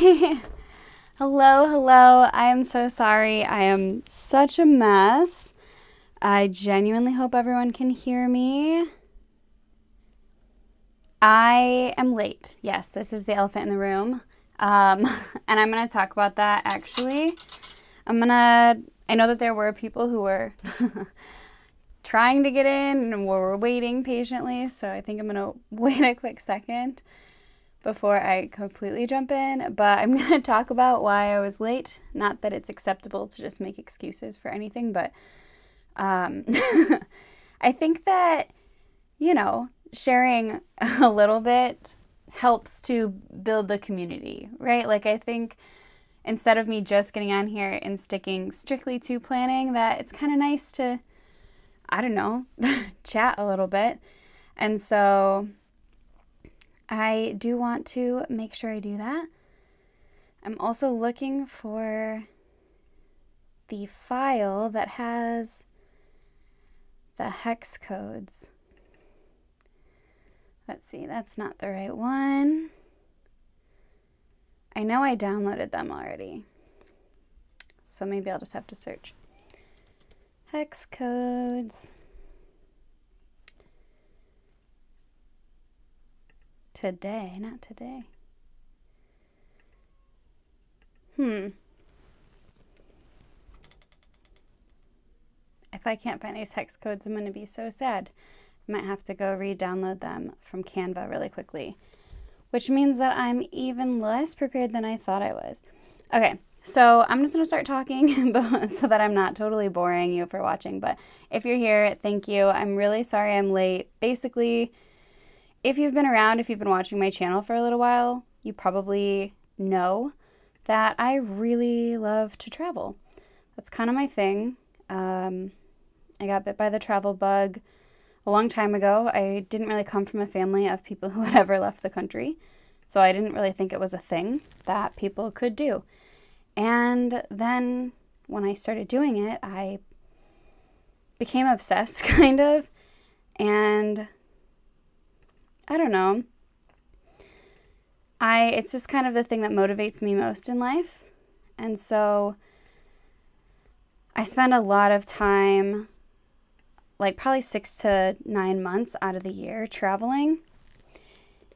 Hi. Hello, hello. I am so sorry. I am such a mess. I genuinely hope everyone can hear me. I am late. Yes, this is the elephant in the room. And I'm going to talk about that actually. I know that there were people who were trying to get in and were waiting patiently, so I think I'm going to wait a quick second before I completely jump in, but I'm going to talk about why I was late. Not that it's acceptable to just make excuses for anything, but I think that, sharing a little bit helps to build the community, right? Like, I think instead of me just getting on here and sticking strictly to planning, that it's kind of nice to, chat a little bit. And so I do want to make sure I do that. I'm also looking for the file that has the hex codes. Let's see, that's not the right one. I know I downloaded them already, so maybe I'll just have to search. Hex codes. Today, not today. If I can't find these hex codes, I'm going to be so sad. I might have to go re-download them from Canva really quickly, which means that I'm even less prepared than I thought I was. Okay, so I'm just going to start talking so that I'm not totally boring you for watching, but if you're here, thank you. I'm really sorry I'm late. Basically, if you've been around, if you've been watching my channel for a little while, you probably know that I really love to travel. That's kind of my thing. I got bit by the travel bug a long time ago. I didn't really come from a family of people who had ever left the country, so I didn't really think it was a thing that people could do. And then when I started doing it, I became obsessed, kind of, and I don't know. It's just kind of the thing that motivates me most in life. And so I spend a lot of time, like probably 6 to 9 months out of the year traveling.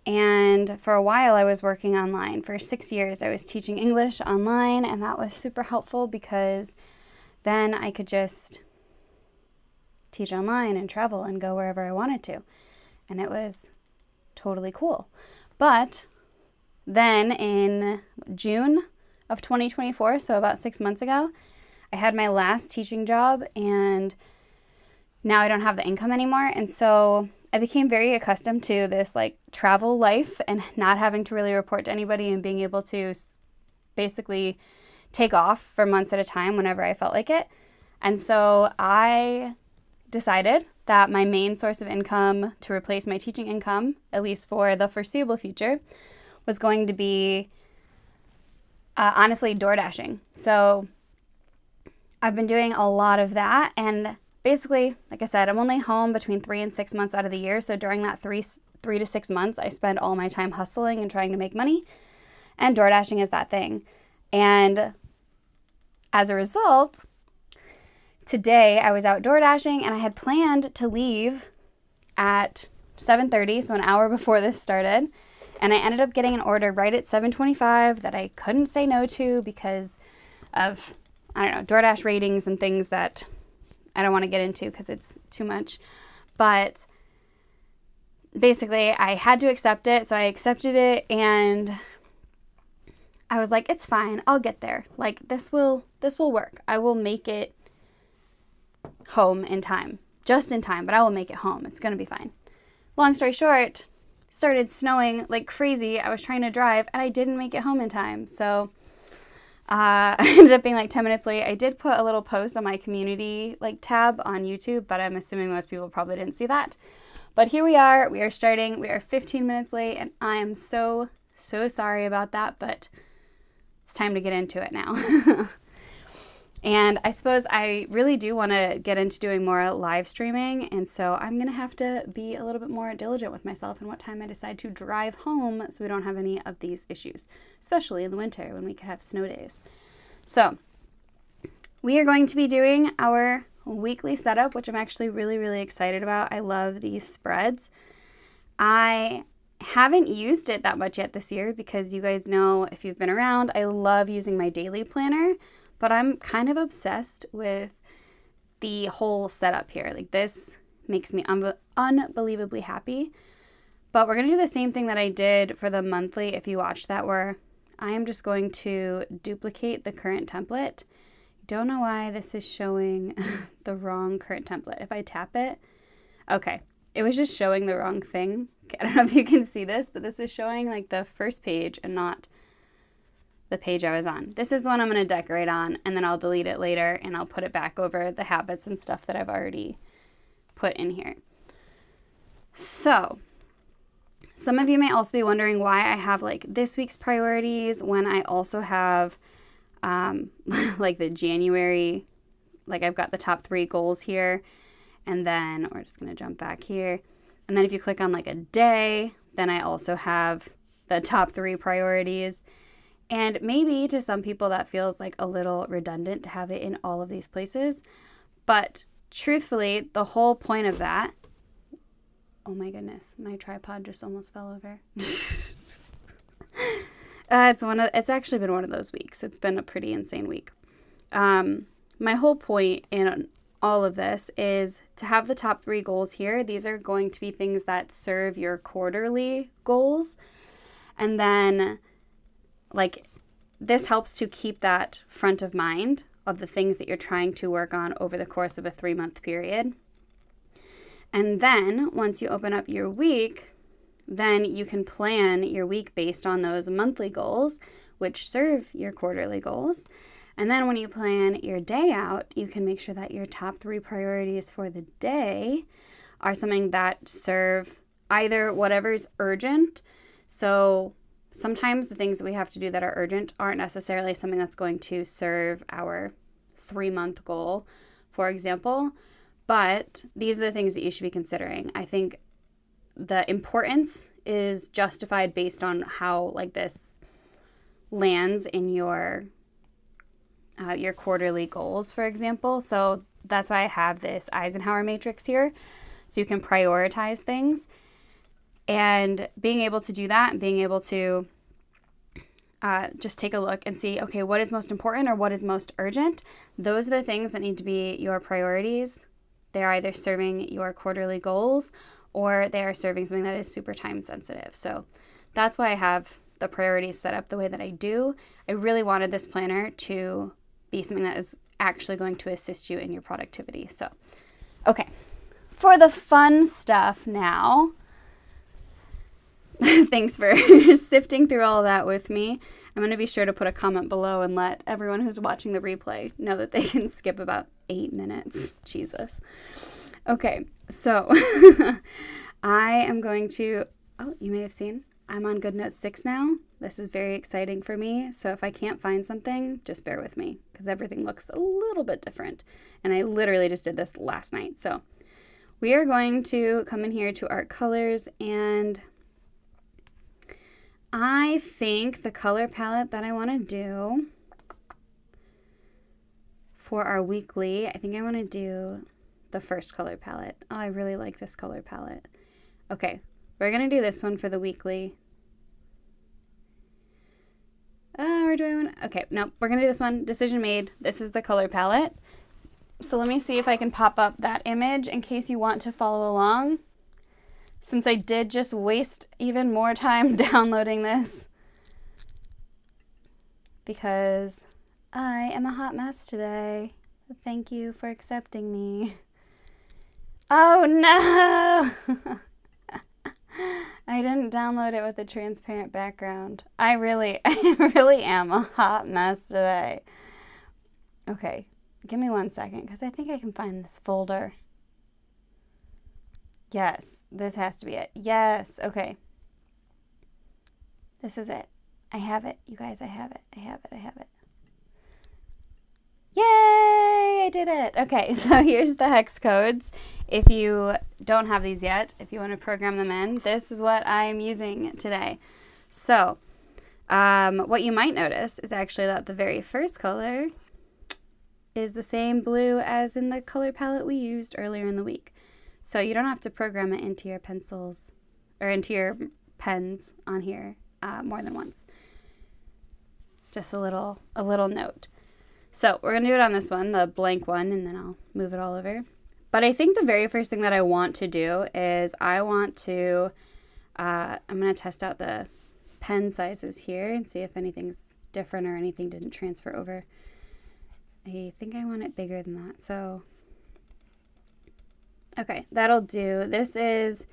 And for a while I was working online. For 6 years I was teaching English online, and that was super helpful because then I could just teach online and travel and go wherever I wanted to. And it was totally cool. But then in June of 2024, so about 6 months ago, I had my last teaching job, and now I don't have the income anymore. And so I became very accustomed to this like travel life and not having to really report to anybody and being able to basically take off for months at a time whenever I felt like it. And so I decided that my main source of income to replace my teaching income, at least for the foreseeable future, was going to be honestly DoorDashing. So I've been doing a lot of that, and basically, like I said, I'm only home between 3 and 6 months out of the year. So during that three to 6 months, I spend all my time hustling and trying to make money, and DoorDashing is that thing. And as a result, today I was out DoorDashing, and I had planned to leave at 7:30, so an hour before this started. And I ended up getting an order right at 7:25 that I couldn't say no to because of, DoorDash ratings and things that I don't want to get into because it's too much. But basically, I had to accept it, so I accepted it, and I was like, it's fine, I'll get there. Like, this will work. I will make it home in time. Just in time, but I will make it home. It's going to be fine. Long story short, started snowing like crazy. I was trying to drive, and I didn't make it home in time. So I ended up being like 10 minutes late. I did put a little post on my community tab on YouTube, but I'm assuming most people probably didn't see that. But here we are. We are starting. We are 15 minutes late, and I am so sorry about that, but it's time to get into it now. And I suppose I really do want to get into doing more live streaming. And so I'm going to have to be a little bit more diligent with myself and what time I decide to drive home so we don't have any of these issues, especially in the winter when we could have snow days. So we are going to be doing our weekly setup, which I'm actually really, really excited about. I love these spreads. I haven't used it that much yet this year because you guys know, if you've been around, I love using my daily planner, but I'm kind of obsessed with the whole setup here. Like, this makes me unbelievably happy. But we're going to do the same thing that I did for the monthly, if you watched that, where I am just going to duplicate the current template. Don't know why this is showing the wrong current template. If I tap it, okay, it was just showing the wrong thing. I don't know if you can see this, but this is showing like the first page and not the page I was on. This is the one I'm going to decorate on, and then I'll delete it later and I'll put it back over the habits and stuff that I've already put in here. So some of you may also be wondering why I have like this week's priorities when I also have like the January, like I've got the top 3 goals here, and then we're just going to jump back here. And then if you click on like a day, then I also have the top 3 priorities. And maybe to some people that feels like a little redundant to have it in all of these places. But truthfully, the whole point of that, oh my goodness, my tripod just almost fell over. It's actually been one of those weeks. It's been a pretty insane week. My whole point in all of this is to have the top 3 goals here. These are going to be things that serve your quarterly goals. And then, like, this helps to keep that front of mind of the things that you're trying to work on over the course of a 3-month period. And then once you open up your week, then you can plan your week based on those monthly goals, which serve your quarterly goals. And then when you plan your day out, you can make sure that your top 3 priorities for the day are something that serve either whatever's urgent. So sometimes the things that we have to do that are urgent aren't necessarily something that's going to serve our 3-month goal, for example. But these are the things that you should be considering. I think the importance is justified based on how like this lands in your quarterly goals, for example. So that's why I have this Eisenhower matrix here, so you can prioritize things. And being able to do that, and being able to just take a look and see, okay, what is most important or what is most urgent? Those are the things that need to be your priorities. They're either serving your quarterly goals or they are serving something that is super time sensitive. So that's why I have the priorities set up the way that I do. I really wanted this planner to be something that is actually going to assist you in your productivity. So, okay, for the fun stuff now, thanks for sifting through all of that with me. I'm going to be sure to put a comment below and let everyone who's watching the replay know that they can skip about 8 minutes. Jesus. Okay, so I am going to, oh, you may have seen, I'm on GoodNotes 6 now. This is very exciting for me. So if I can't find something, just bear with me because everything looks a little bit different. And I literally just did this last night. So we are going to come in here to Art Colors, and I think the color palette that I want to do for our weekly, I think I want to do the first color palette. Oh, I really like this color palette. Okay, we're going to do this one for the weekly. Or do I want to? Okay, no, we're going to do this one. Decision made. This is the color palette. So let me see if I can pop up that image in case you want to follow along, since I did just waste even more time downloading this because I am a hot mess today. Thank you for accepting me. Oh no! I didn't download it with a transparent background. I really am a hot mess today. Okay, give me 1 second because I think I can find this folder. Yes, this has to be it. Yes, okay. This is it. I have it, you guys. I have it. Yay! I did it. Okay, so here's the hex codes. If you don't have these yet, if you want to program them in, this is what I'm using today. So what you might notice is actually that the very first color is the same blue as in the color palette we used earlier in the week. So you don't have to program it into your pencils or into your pens on here more than once. Just a little note. So we're going to do it on this one, the blank one, and then I'll move it all over. But I think the very first thing that I want to do is I'm going to test out the pen sizes here and see if anything's different or anything didn't transfer over. I think I want it bigger than that. So, okay, that'll do. This is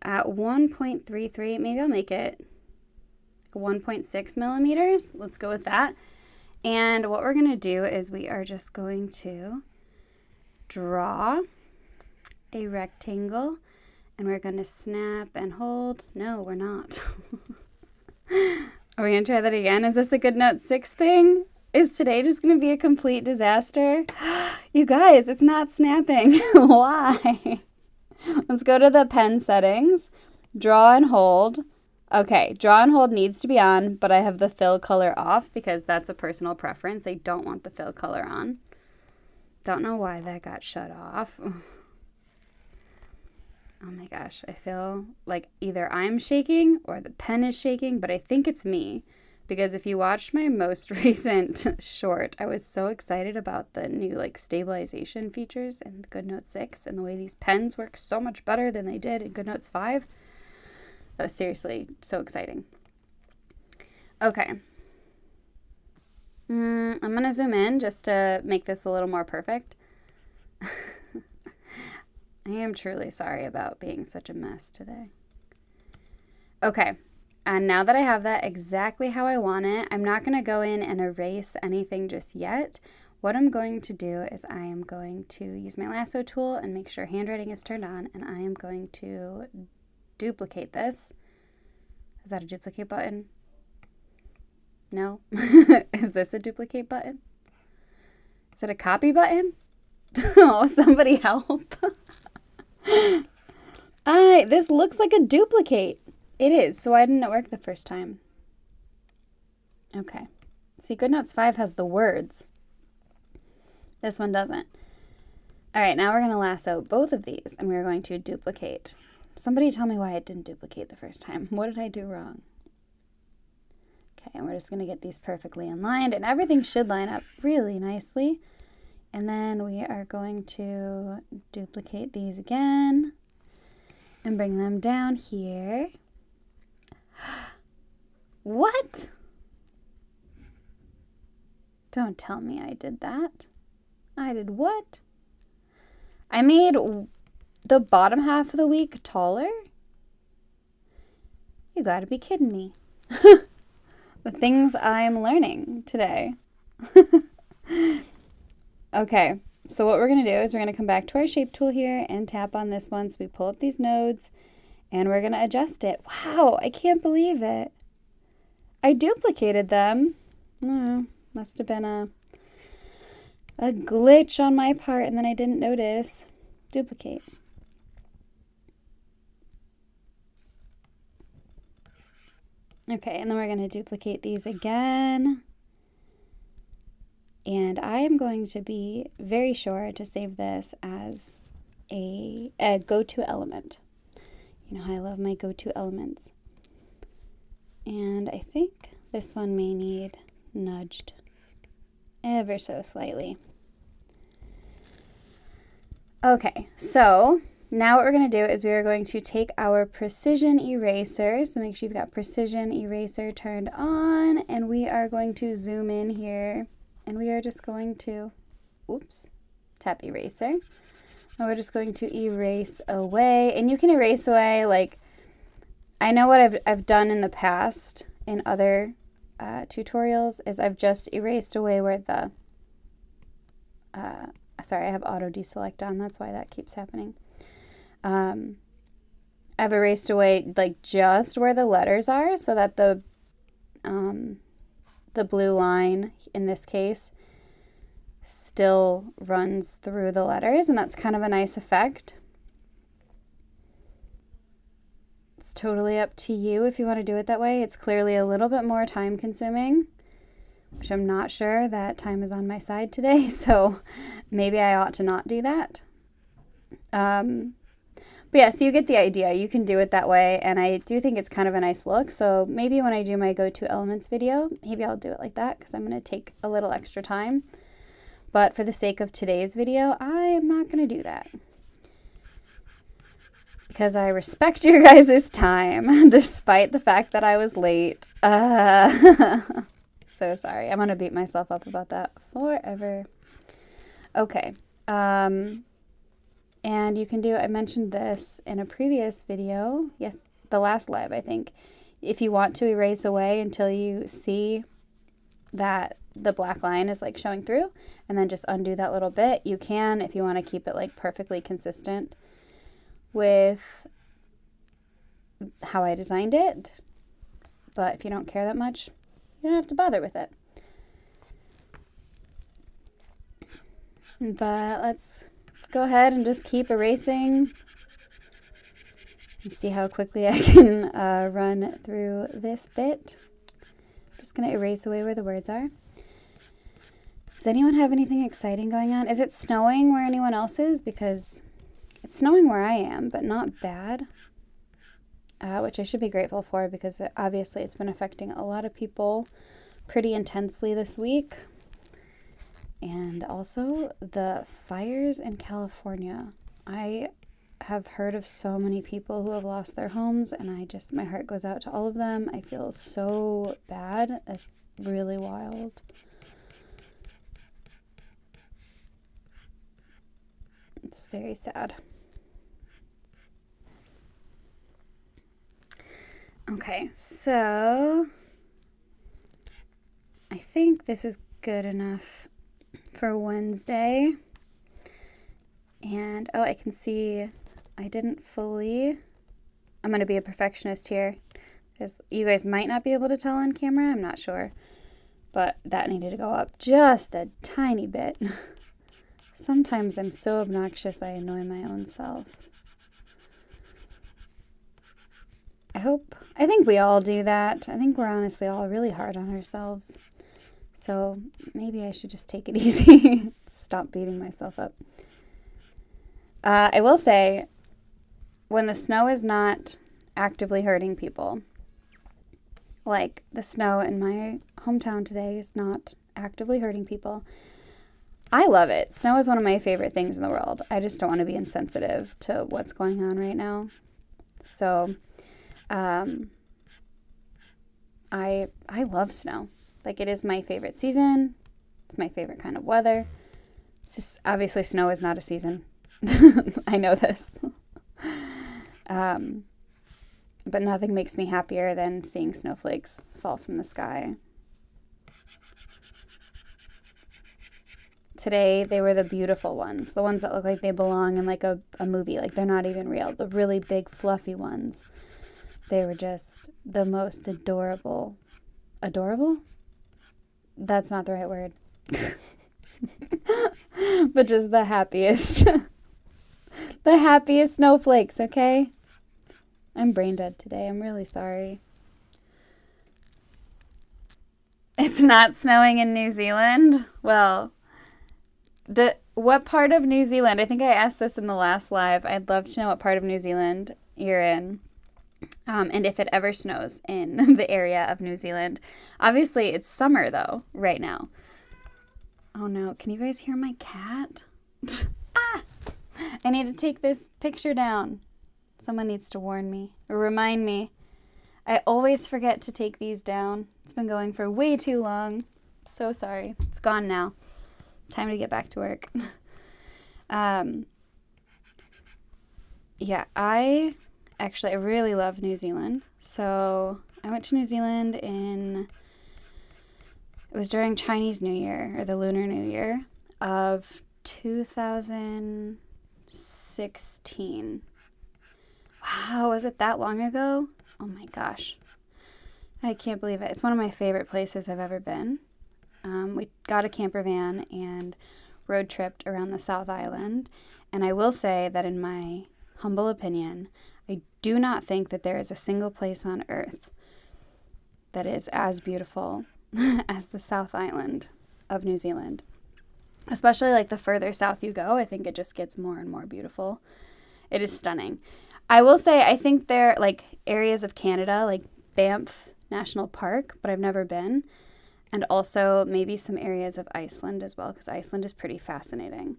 at 1.33. Maybe I'll make it 1.6 millimeters. Let's go with that. And what we're going to do is we are just going to draw a rectangle, and we're going to snap and hold. No, we're not. Are we going to try that again? Is this a good note 6 thing? Is today just going to be a complete disaster? You guys, it's not snapping. Why? Let's go to the pen settings. Draw and hold. Okay, draw and hold needs to be on, but I have the fill color off because that's a personal preference. I don't want the fill color on. Don't know why that got shut off. Oh my gosh, I feel like either I'm shaking or the pen is shaking, but I think it's me. Because if you watched my most recent short, I was so excited about the new stabilization features in GoodNotes 6 and the way these pens work so much better than they did in GoodNotes 5. That was seriously so exciting. Okay. I'm going to zoom in just to make this a little more perfect. I am truly sorry about being such a mess today. Okay. And now that I have that exactly how I want it, I'm not going to go in and erase anything just yet. What I'm going to do is I am going to use my lasso tool and make sure handwriting is turned on, and I am going to duplicate this. Is that a duplicate button? No? Is this a duplicate button? Is it a copy button? Oh, somebody help. This looks like a duplicate. It is, so why didn't it work the first time? Okay. See, GoodNotes 5 has the words. This one doesn't. All right, now we're going to lasso both of these, and we're going to duplicate. Somebody tell me why it didn't duplicate the first time. What did I do wrong? Okay, and we're just going to get these perfectly aligned, and everything should line up really nicely. And then we are going to duplicate these again and bring them down here. What? Don't tell me I did that. I did what? I made the bottom half of the week taller? You gotta be kidding me. The things I'm learning today. Okay, so what we're gonna do is we're gonna come back to our shape tool here and tap on this one so we pull up these nodes. And we're going to adjust it. Wow, I can't believe it. I duplicated them. Must have been a glitch on my part, and then I didn't notice. Duplicate. Okay, and then we're going to duplicate these again. And I am going to be very sure to save this as a go-to element. You know how I love my go-to elements. And I think this one may need nudged ever so slightly. Okay, so now what we're going to do is we are going to take our precision eraser. So make sure you've got precision eraser turned on, and we are going to zoom in here, and we are just going to, tap eraser. And we're just going to erase away, and you can erase away, I know what I've done in the past in other tutorials is I've just erased away where the, sorry, I have auto deselect on, that's why that keeps happening. I've erased away just where the letters are so that the blue line in this case still runs through the letters, and that's kind of a nice effect. It's totally up to you if you want to do it that way. It's clearly a little bit more time consuming, which I'm not sure that time is on my side today, so maybe I ought to not do that. But yeah, so you get the idea. You can do it that way, and I do think it's kind of a nice look. So maybe when I do my go-to elements video, maybe I'll do it like that because I'm going to take a little extra time. But for the sake of today's video, I am not going to do that because I respect your guys' time despite the fact that I was late. So sorry. I'm going to beat myself up about that forever. Okay. And you can do, I mentioned this in a previous video, yes, the last live, I think. If you want to erase away until you see that the black line is like showing through, and then just undo that little bit, you can if you want to keep it like perfectly consistent with how I designed it. But if you don't care that much, you don't have to bother with it. But let's go ahead and just keep erasing and see how quickly I can run through this bit. I'm just going to erase away where the words are. Does anyone have anything exciting going on? Is it snowing where anyone else is? Because it's snowing where I am, but not bad, which I should be grateful for because obviously it's been affecting a lot of people pretty intensely this week. And also the fires in California. I have heard of so many people who have lost their homes, and my heart goes out to all of them. I feel so bad. It's really wild. It's very sad. Okay, so I think this is good enough for Wednesday. And oh, I can see I didn't fully, I'm going to be a perfectionist here because you guys might not be able to tell on camera, I'm not sure, but that needed to go up just a tiny bit. Sometimes I'm so obnoxious I annoy my own self. I think we all do that. I think we're honestly all really hard on ourselves. So maybe I should just take it easy. Stop beating myself up. I will say, when the snow is not actively hurting people, like the snow in my hometown today is not actively hurting people, I love it. Snow is one of my favorite things in the world. I just don't want to be insensitive to what's going on right now. So I love snow. Like, it is my favorite season. It's my favorite kind of weather. Obviously, snow is not a season. I know this. But nothing makes me happier than seeing snowflakes fall from the sky. Today, they were the beautiful ones. The ones that look like they belong in like a movie. Like, they're not even real. The really big, fluffy ones. They were just the most adorable. Adorable? That's not the right word. But just the happiest. The happiest snowflakes, okay? I'm brain dead today. I'm really sorry. It's not snowing in New Zealand? Well, what part of New Zealand? I think I asked this in the last live. I'd love to know what part of New Zealand you're in. And if it ever snows in the area of New Zealand. Obviously, it's summer, though, right now. Oh, no. Can you guys hear my cat? Ah! I need to take this picture down. Someone needs to warn me or remind me. I always forget to take these down. It's been going for way too long. So sorry. It's gone now. Time to get back to work. Yeah, I really love New Zealand. So I went to New Zealand it was during Chinese New Year, or the Lunar New Year of 2016. Wow, was it that long ago? Oh my gosh. I can't believe it. It's one of my favorite places I've ever been. we got a camper van and road tripped around the South Island. And I will say that in my humble opinion, I do not think that there is a single place on earth that is as beautiful as the South Island of New Zealand. Especially like the further south you go, I think it just gets more and more beautiful. It is stunning. I will say, I think there like areas of Canada, like Banff National Park, but I've never been. And also maybe some areas of Iceland as well, because Iceland is pretty fascinating.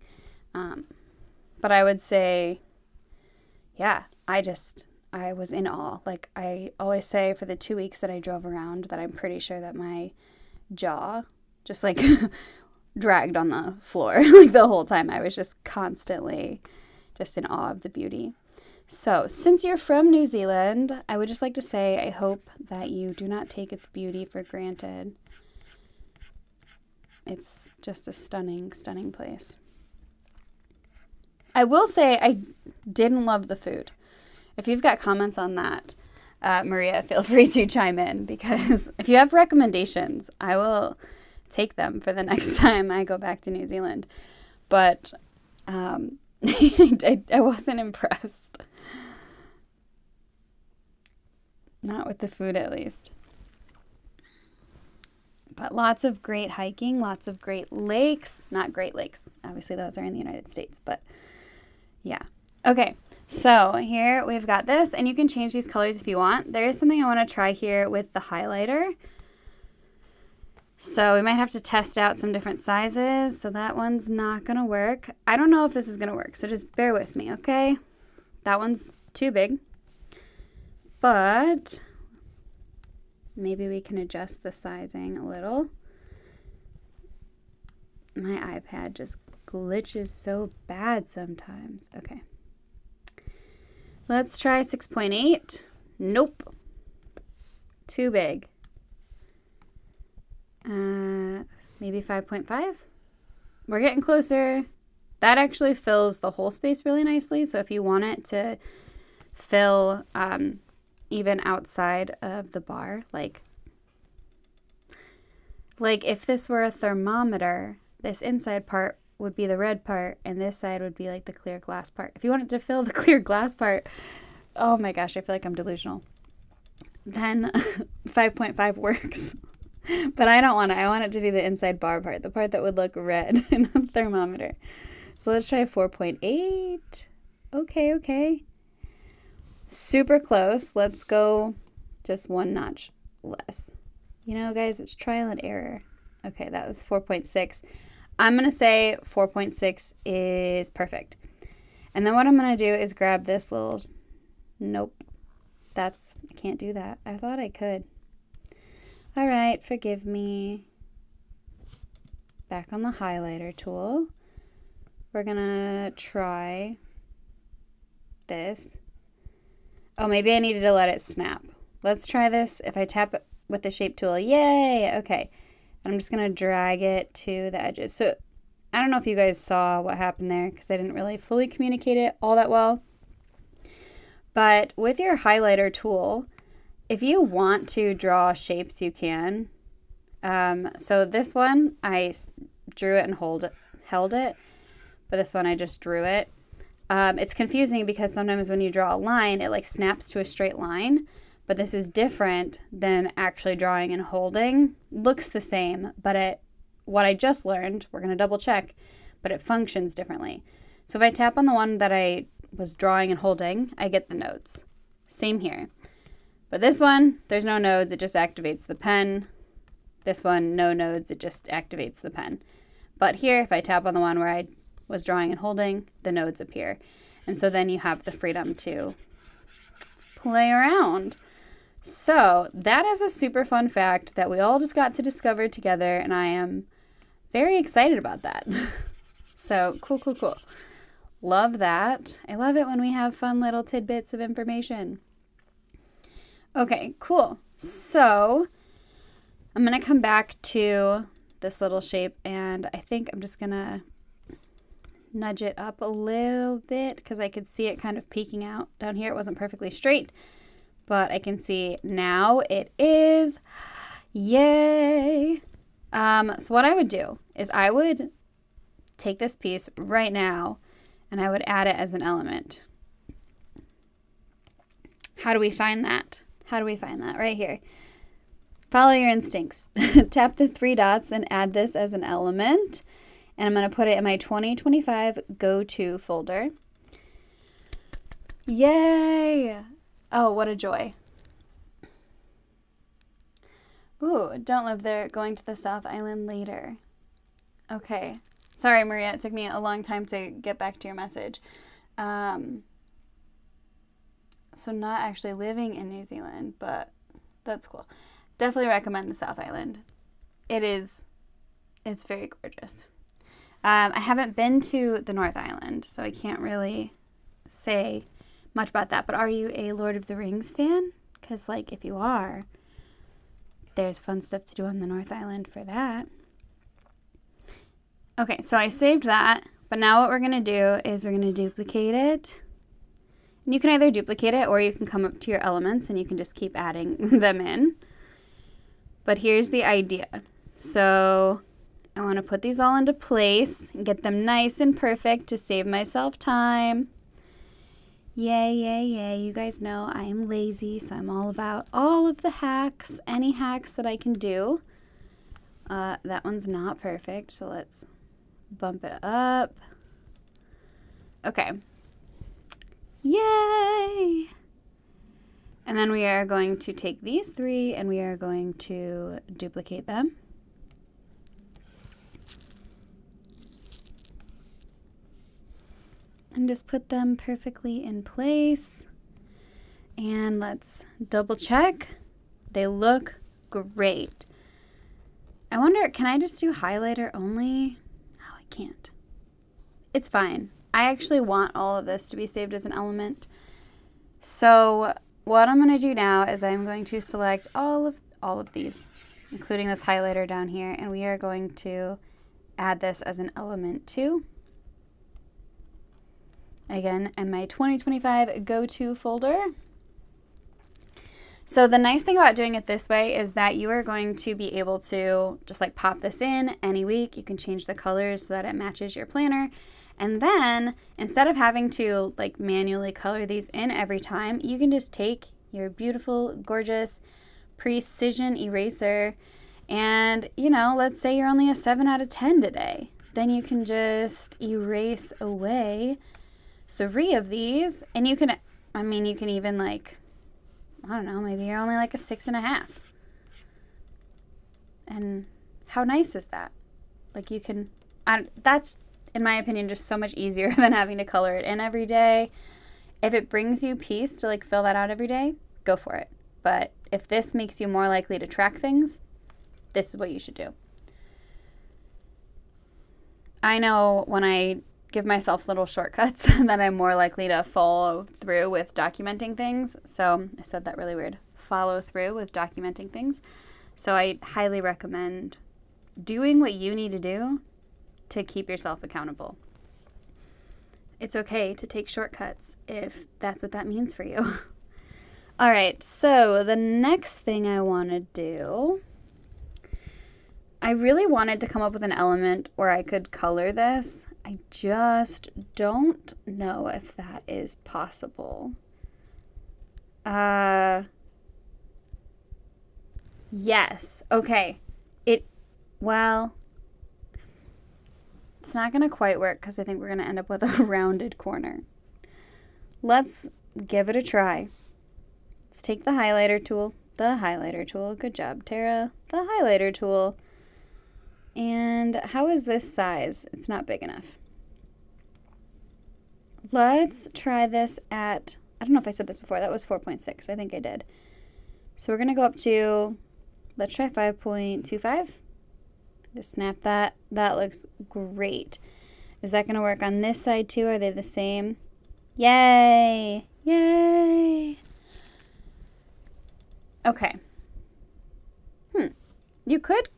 But I would say, yeah, I was in awe. Like I always say for the 2 weeks that I drove around that I'm pretty sure that my jaw just like dragged on the floor. Like the whole time I was just constantly just in awe of the beauty. So since you're from New Zealand, I would just like to say I hope that you do not take its beauty for granted. It's just a stunning, stunning place. I will say I didn't love the food. If you've got comments on that, Maria, feel free to chime in, because if you have recommendations, I will take them for the next time I go back to New Zealand. But I wasn't impressed. Not with the food, at least. But lots of great hiking, lots of great lakes. Not Great Lakes. Obviously, those are in the United States, but yeah. Okay, so here we've got this, and you can change these colors if you want. There is something I want to try here with the highlighter. So we might have to test out some different sizes. So that one's not going to work. I don't know if this is going to work, so just bear with me, okay? That one's too big. But maybe we can adjust the sizing a little. My iPad just glitches so bad sometimes. Okay. Let's try 6.8. Nope. Too big. Maybe 5.5. We're getting closer. That actually fills the whole space really nicely. So if you want it to fill even outside of the bar, like if this were a thermometer, this inside part would be the red part, and this side would be like the clear glass part. If you wanted to fill the clear glass part, oh my gosh, I feel like I'm delusional. Then 5.5 works. But I don't want it. I want it to do the inside bar part, the part that would look red in a thermometer. So let's try 4.8. Okay. Super close. Let's go just one notch less. You know, guys, it's trial and error. Okay, that was 4.6. I'm going to say 4.6 is perfect. And then what I'm going to do is grab this little... Nope. I can't do that. I thought I could. All right, forgive me. Back on the highlighter tool. We're going to try this. Oh, maybe I needed to let it snap. Let's try this. If I tap it with the shape tool, yay, okay. And I'm just going to drag it to the edges. So I don't know if you guys saw what happened there because I didn't really fully communicate it all that well. But with your highlighter tool, if you want to draw shapes, you can. So this one, I drew it and held it. But this one, I just drew it. It's confusing because sometimes when you draw a line, it like snaps to a straight line. But this is different than actually drawing and holding. Looks the same, but what I just learned, we're going to double check, but it functions differently. So if I tap on the one that I was drawing and holding, I get the nodes. Same here. But this one, there's no nodes, it just activates the pen. This one, no nodes, it just activates the pen. But here, if I tap on the one where I was drawing and holding, the nodes appear. And so then you have the freedom to play around. So that is a super fun fact that we all just got to discover together, and I am very excited about that. So cool. Love that. I love it when we have fun little tidbits of information. Okay, cool. So I'm going to come back to this little shape, and I think I'm just going to nudge it up a little bit because I could see it kind of peeking out. Down here it wasn't perfectly straight, but I can see now it is. Yay! So what I would do is I would take this piece right now and I would add it as an element. How do we find that? How do we find that? Right here. Follow your instincts. Tap the 3 dots and add this as an element. And I'm going to put it in my 2025 go-to folder. Yay! Oh, what a joy. Ooh, don't live there, going to the South Island later. Okay. Sorry, Maria, it took me a long time to get back to your message. So not actually living in New Zealand, but that's cool. Definitely recommend the South Island. It's very gorgeous. I haven't been to the North Island, so I can't really say much about that. But are you a Lord of the Rings fan? Because, like, if you are, there's fun stuff to do on the North Island for that. Okay, so I saved that, but now what we're going to do is we're going to duplicate it. And you can either duplicate it or you can come up to your elements and you can just keep adding them in. But here's the idea. So I want to put these all into place and get them nice and perfect to save myself time. Yay, yay, yay. You guys know I am lazy, so I'm all about all of the hacks, any hacks that I can do. That one's not perfect, so let's bump it up. Okay. Yay! And then we are going to take these 3 and we are going to duplicate them. And just put them perfectly in place. And let's double check. They look great. I wonder, can I just do highlighter only? Oh, I can't. It's fine. I actually want all of this to be saved as an element. So what I'm going to do now is I'm going to select all of these, including this highlighter down here, and we are going to add this as an element too. Again, in my 2025 go-to folder. So the nice thing about doing it this way is that you are going to be able to just like pop this in any week. You can change the colors so that it matches your planner. And then instead of having to like manually color these in every time, you can just take your beautiful, gorgeous precision eraser and, you know, let's say you're only a 7 out of 10 today. Then you can just erase away 3 of these and you can, I mean, you can even like, I don't know, maybe you're only like a 6.5. And how nice is that? Like you can, that's, in my opinion, just so much easier than having to color it in every day. If it brings you peace to like fill that out every day, go for it. But if this makes you more likely to track things, this is what you should do. I know when I give myself little shortcuts that I'm more likely to follow through with documenting things. So I said that really weird. Follow through with documenting things. So I highly recommend doing what you need to do to keep yourself accountable. It's okay to take shortcuts if that's what that means for you. All right, so the next thing I want to do, I really wanted to come up with an element where I could color this. I just don't know if that is possible. Yes. Okay. Well, it's not going to quite work because I think we're going to end up with a rounded corner. Let's give it a try. Let's take the highlighter tool. Good job, Tara. The highlighter tool. And how is this size? It's not big enough. Let's try this at, I don't know if I said this before. That was 4.6. I think I did. So we're going to go up to, let's try 5.25. Just snap that. That looks great. Is that going to work on this side too? Are they the same? Yay! Yay! Okay. You could.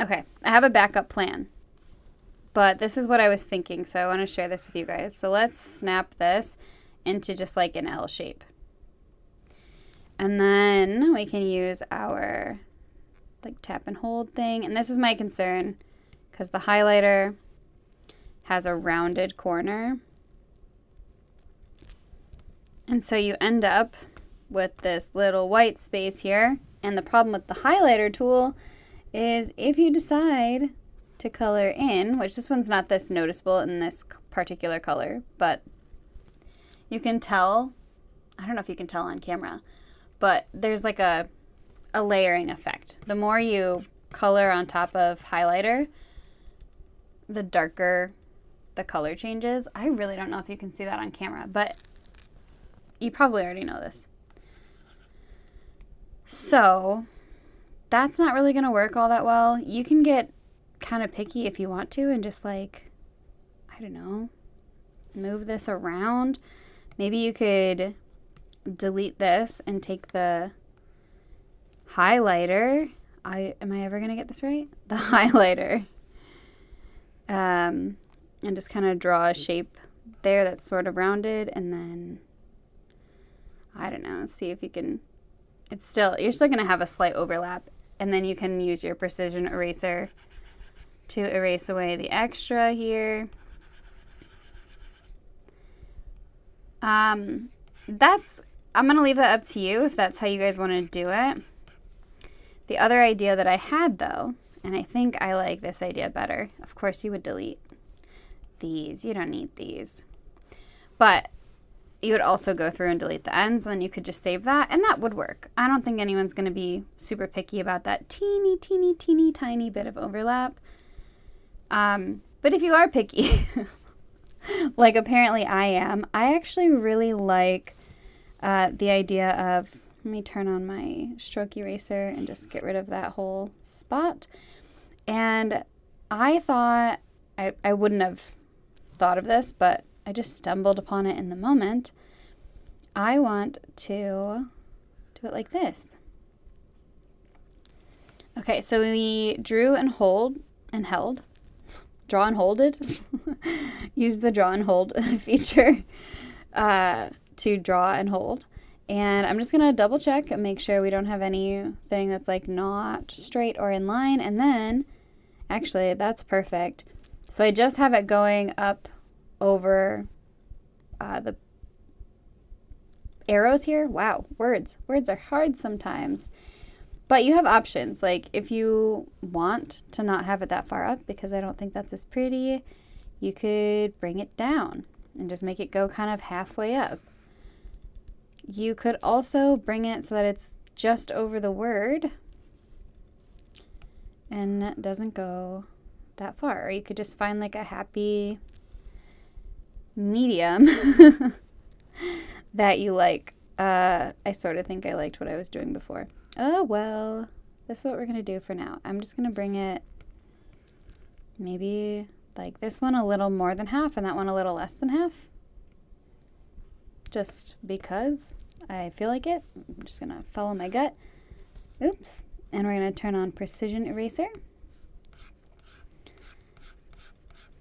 Okay, I have a backup plan. But this is what I was thinking, so I want to share this with you guys. So let's snap this into just like an L shape. And then we can use our like tap and hold thing. And this is my concern because the highlighter has a rounded corner. And so you end up with this little white space here. And the problem with the highlighter tool is if you decide to color in, which this one's not this noticeable in this particular color, but you can tell, I don't know if you can tell on camera, but there's like a layering effect. The more you color on top of highlighter, the darker the color changes. I really don't know if you can see that on camera, but you probably already know this. So that's not really going to work all that well. You can get kind of picky if you want to and just like, I don't know, move this around. Maybe you could delete this and take the highlighter. Am I ever going to get this right? The highlighter. And just kind of draw a shape there that's sort of rounded, and then, I don't know, see if you can, you're still going to have a slight overlap, and then you can use your precision eraser to erase away the extra here. I'm going to leave that up to you if that's how you guys want to do it. The other idea that I had, though, and I think I like this idea better. Of course, you would delete these. You don't need these. But you would also go through and delete the ends, and then you could just save that, and that would work. I don't think anyone's going to be super picky about that teeny, teeny, teeny, tiny bit of overlap. But if you are picky, like apparently I am, I actually really like the idea of, let me turn on my stroke eraser and just get rid of that whole spot. And I thought, I wouldn't have thought of this, but I just stumbled upon it in the moment. I want to do it like this. Okay, so we drew and hold and held. Draw and hold it. Use the draw and hold feature to draw and hold. And I'm just going to double check and make sure we don't have anything that's like not straight or in line. And then, actually, that's perfect. So I just have it going up over the arrows here. Wow, words are hard sometimes. But you have options. Like if you want to not have it that far up, because I don't think that's as pretty, you could bring it down and just make it go kind of halfway up. You could also bring it so that it's just over the word and it doesn't go that far. Or you could just find like a happy medium that you like. I sort of think I liked what I was doing before. Oh, well, this is what we're going to do for now. I'm just going to bring it maybe like this one a little more than half and that one a little less than half. Just because I feel like it. I'm just going to follow my gut. Oops. And we're going to turn on precision eraser.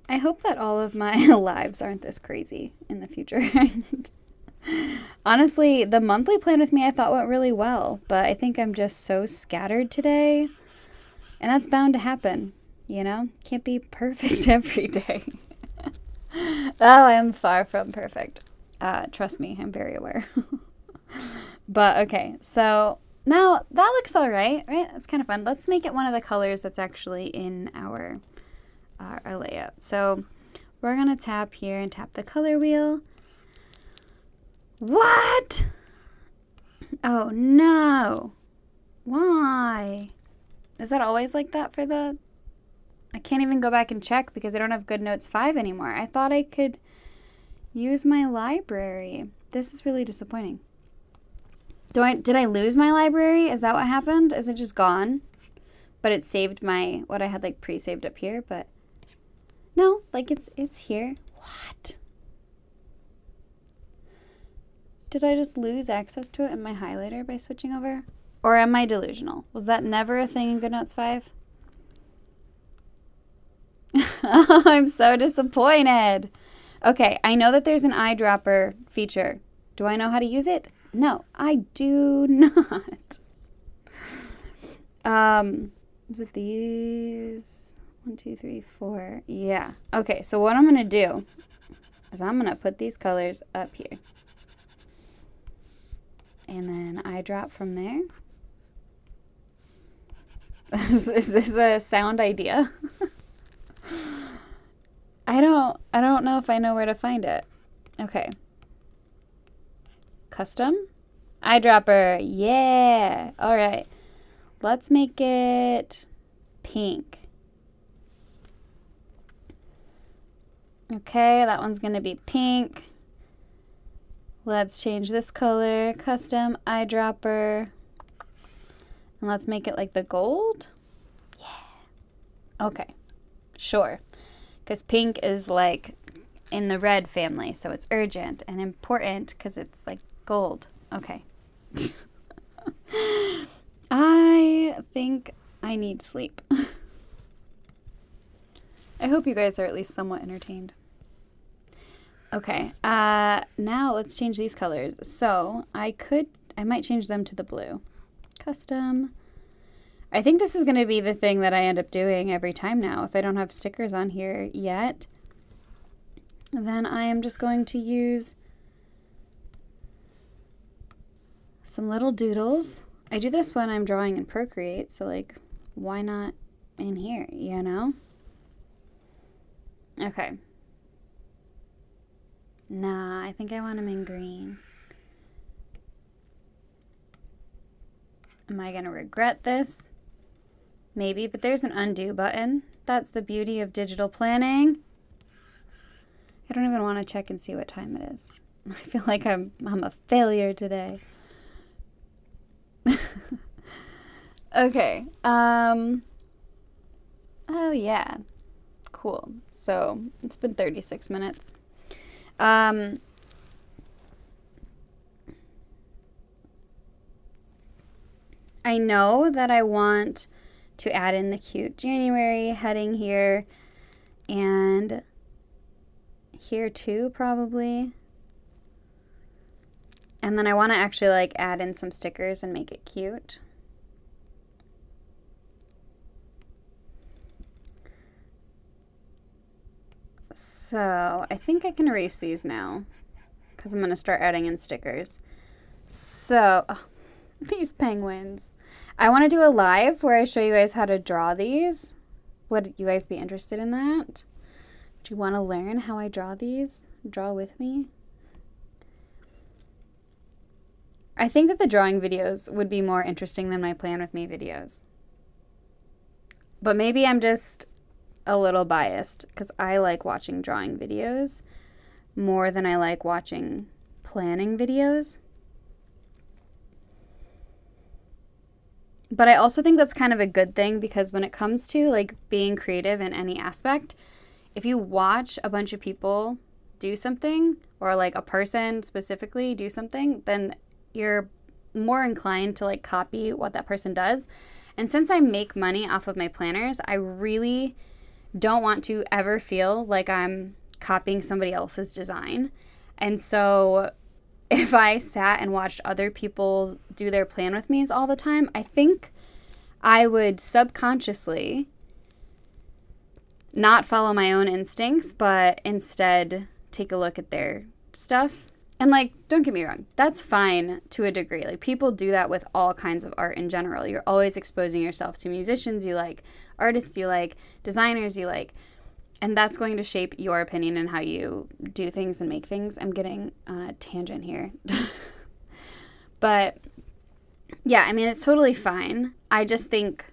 I hope that all of my lives aren't this crazy in the future. Honestly, the monthly plan with me I thought went really well, but I think I'm just so scattered today, and that's bound to happen, you know? Can't be perfect every day. Oh, I'm far from perfect. Trust me, I'm very aware. But okay, so now that looks all right? That's kind of fun. Let's make it one of the colors that's actually in our layout. So we're gonna tap here and tap the color wheel. What? Oh no. Why? Is that always like that for the... I can't even go back and check because I don't have GoodNotes 5 anymore. I thought I could use my library. This is really disappointing. Did I lose my library? Is that what happened? Is it just gone? But it saved my, what I had like pre-saved up here, but no, like it's here. What? Did I just lose access to it in my highlighter by switching over? Or am I delusional? Was that never a thing in GoodNotes 5? I'm so disappointed. Okay, I know that there's an eyedropper feature. Do I know how to use it? No, I do not. Is it these? 1, 2, 3, 4. Yeah. Okay, so what I'm going to do is I'm going to put these colors up here. And then eyedrop from there. Is this a sound idea? I don't know if I know where to find it. Okay. Custom eyedropper. Yeah. All right. Let's make it pink. Okay, that one's going to be pink. Let's change this color, custom eyedropper. And let's make it like the gold. Yeah. Okay, sure. Because pink is like in the red family, so it's urgent and important because it's like gold. Okay. I think I need sleep. I hope you guys are at least somewhat entertained. Okay, now let's change these colors. So I might change them to the blue. Custom. I think this is going to be the thing that I end up doing every time now. If I don't have stickers on here yet, then I am just going to use some little doodles. I do this when I'm drawing in Procreate, so like, why not in here, you know? Okay. Nah, I think I want them in green. Am I going to regret this? Maybe, but there's an undo button. That's the beauty of digital planning. I don't even want to check and see what time it is. I feel like I'm a failure today. Okay. Oh yeah. Cool. So it's been 36 minutes. I know that I want to add in the cute January heading here and here too, probably. And then I want to actually like add in some stickers and make it cute. So I think I can erase these now because I'm going to start adding in stickers. So, oh, these penguins. I want to do a live where I show you guys how to draw these. Would you guys be interested in that? Do you want to learn how I draw these? Draw with me? I think that the drawing videos would be more interesting than my Plan With Me videos. But maybe I'm just a little biased because I like watching drawing videos more than I like watching planning videos. But I also think that's kind of a good thing because when it comes to like being creative in any aspect, if you watch a bunch of people do something or like a person specifically do something, then you're more inclined to like copy what that person does. And since I make money off of my planners, I really don't want to ever feel like I'm copying somebody else's design. And so if I sat and watched other people do their Plan With Me's all the time, I think I would subconsciously not follow my own instincts, but instead take a look at their stuff. And like, don't get me wrong, that's fine to a degree. Like people do that with all kinds of art in general. You're always exposing yourself to musicians you like, artists you like, designers you like, and that's going to shape your opinion and how you do things and make things. I'm getting on a tangent here. But yeah, I mean, it's totally fine. I just think,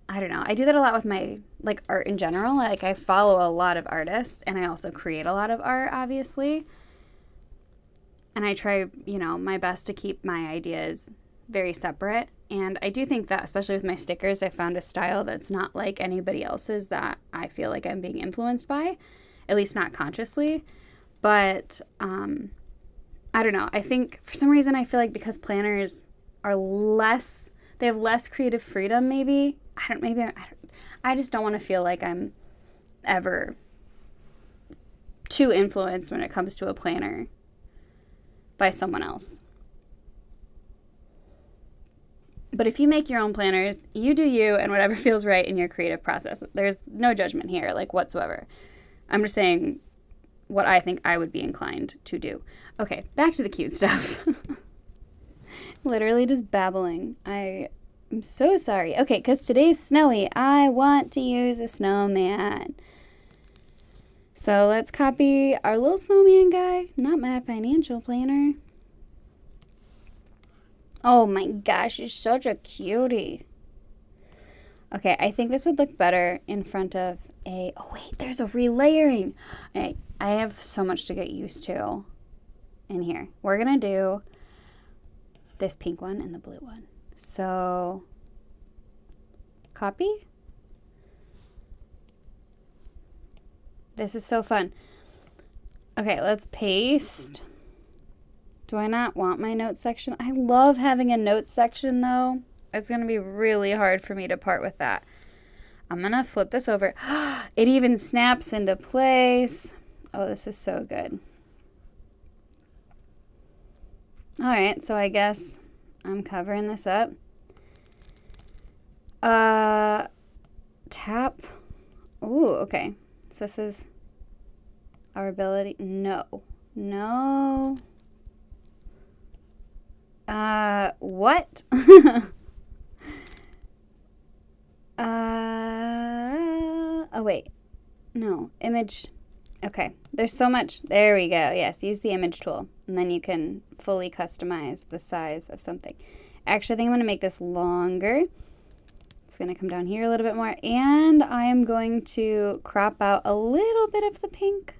I don't know, I do that a lot with my like art in general. Like I follow a lot of artists and I also create a lot of art, obviously. And I try, you know, my best to keep my ideas very separate. And I do think that, especially with my stickers, I found a style that's not like anybody else's that I feel like I'm being influenced by, at least not consciously. But I don't know. I think for some reason I feel like because planners are less, they have less creative freedom maybe. I just don't want to feel like I'm ever too influenced when it comes to a planner. by someone else. But if you make your own planners, you do you and whatever feels right in your creative process. There's no judgment here, like whatsoever. I'm just saying what I think I would be inclined to do. Okay, back to the cute stuff. Literally just babbling. I'm so sorry. Okay, because today's snowy. I want to use a snowman. So let's copy our little snowman guy, not my financial planner. Oh my gosh, he's such a cutie. Okay, I think this would look better in front of a... Oh wait, there's a relayering. I have so much to get used to in here. We're going to do this pink one and the blue one. So, copy. This is so fun. Okay, let's paste. Do I not want my notes section? I love having a notes section though. It's going to be really hard for me to part with that. I'm going to flip this over. It even snaps into place. Oh, this is so good. All right, so I guess I'm covering this up. Tap. Ooh, okay. So this is our ability. No. What? Oh wait. No, image. Okay, there's so much. There we go. Yes, use the image tool, and then you can fully customize the size of something. Actually, I think I'm going to make this longer. It's going to come down here a little bit more, and I am going to crop out a little bit of the pink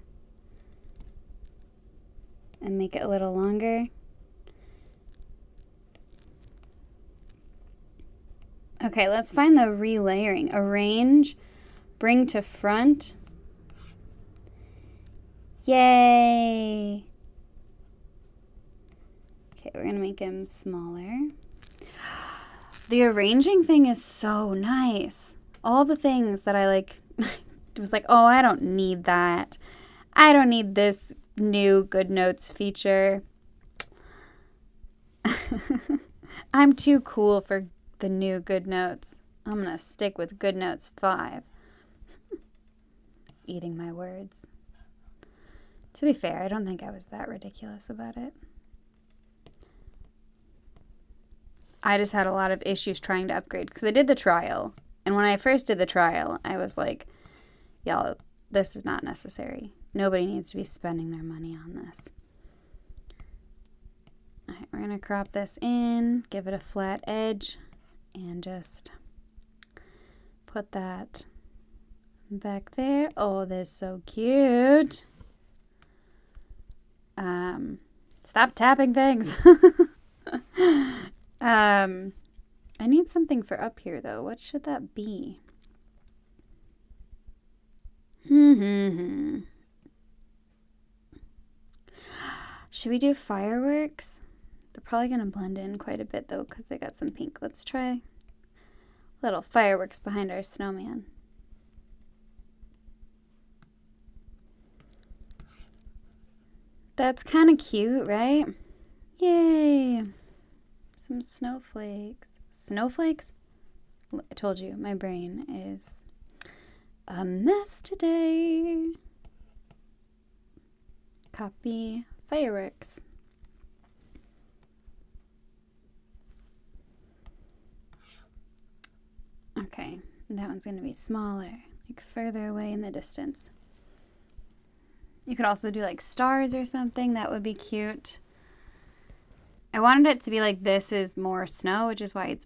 and make it a little longer. Okay, let's find the relayering. Arrange, bring to front. Yay! Okay, we're going to make him smaller. The arranging thing is so nice. All the things that I like, it was like, oh, I don't need that. I don't need this new GoodNotes feature. I'm too cool for the new GoodNotes. I'm going to stick with GoodNotes 5. Eating my words. To be fair, I don't think I was that ridiculous about it. I just had a lot of issues trying to upgrade because I did the trial. And when I first did the trial, I was like, y'all, this is not necessary. Nobody needs to be spending their money on this. All right, we're going to crop this in, give it a flat edge, and just put that back there. Oh, that's so cute. Stop tapping things. I need something for up here, though. What should that be? Should we do fireworks? They're probably going to blend in quite a bit, though, because they got some pink. Let's try little fireworks behind our snowman. That's kind of cute, right? Yay! Some snowflakes. Snowflakes? I told you, my brain is a mess today. Copy fireworks. Okay, that one's going to be smaller, like further away in the distance. You could also do like stars or something. That would be cute. I wanted it to be like this is more snow, which is why it's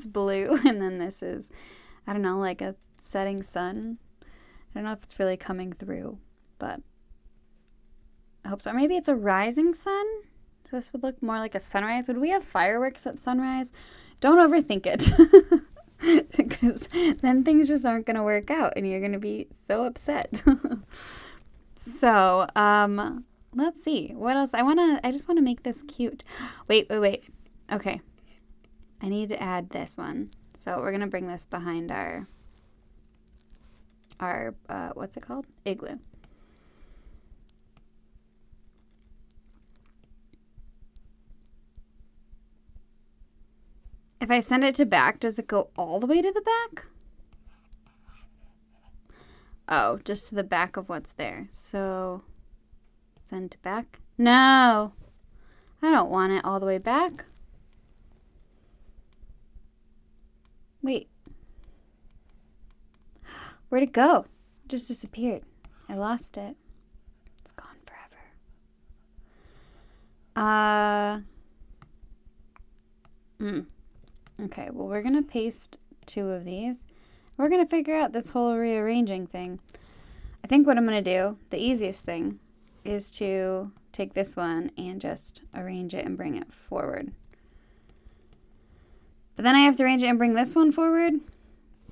blue. And then this is, I don't know, like a setting sun. I don't know if it's really coming through, but I hope so. Or maybe it's a rising sun. So this would look more like a sunrise. Would we have fireworks at sunrise? Don't overthink it. Because then things just aren't going to work out and you're going to be so upset. So, let's see. What else? I just want to make this cute. Wait. Okay. I need to add this one. So we're going to bring this behind our what's it called? Igloo. If I send it to back, does it go all the way to the back? Oh, just to the back of what's there. So, send to back. No, I don't want it all the way back. Wait. Where'd it go? It just disappeared. I lost it. It's gone forever. Okay, well, we're going to paste 2 of these. We're going to figure out this whole rearranging thing. I think what I'm going to do, the easiest thing, is to take this one and just arrange it and bring it forward. But then I have to arrange it and bring this one forward.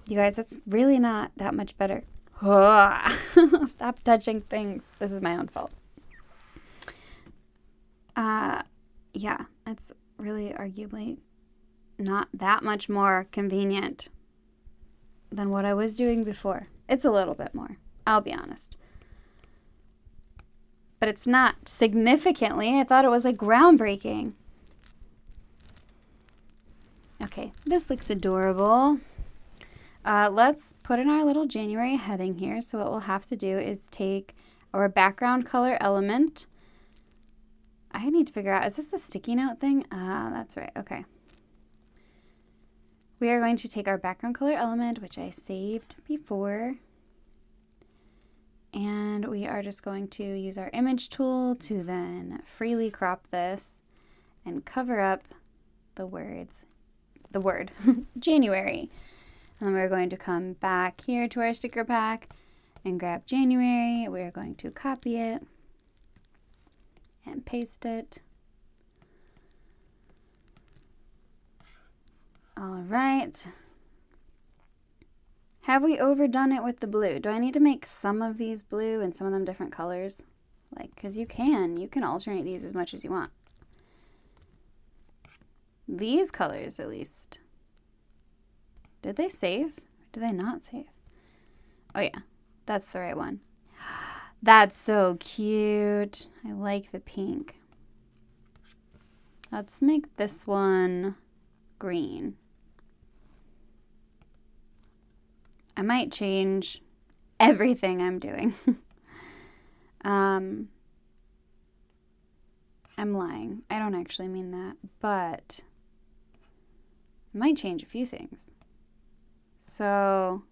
You guys, that's really not that much better. Stop touching things. This is my own fault. Yeah, that's really arguably not that much more convenient than what I was doing before. It's a little bit more, I'll be honest. But it's not significantly. I thought it was like groundbreaking. Okay, this looks adorable. Let's put in our little January heading here. So what we'll have to do is take our background color element. I need to figure out, is this the sticky note thing? That's right, okay. We are going to take our background color element, which I saved before, and we are just going to use our image tool to then freely crop this and cover up the word January. And then we're going to come back here to our sticker pack and grab January. We're going to copy it and paste it. All right. Have we overdone it with the blue? Do I need to make some of these blue and some of them different colors? Like, because you can alternate these as much as you want. These colors, at least. Did they save? Or did they not save? Oh yeah, that's the right one. That's so cute. I like the pink. Let's make this one green. I might change everything I'm doing. I'm lying. I don't actually mean that, but I might change a few things. So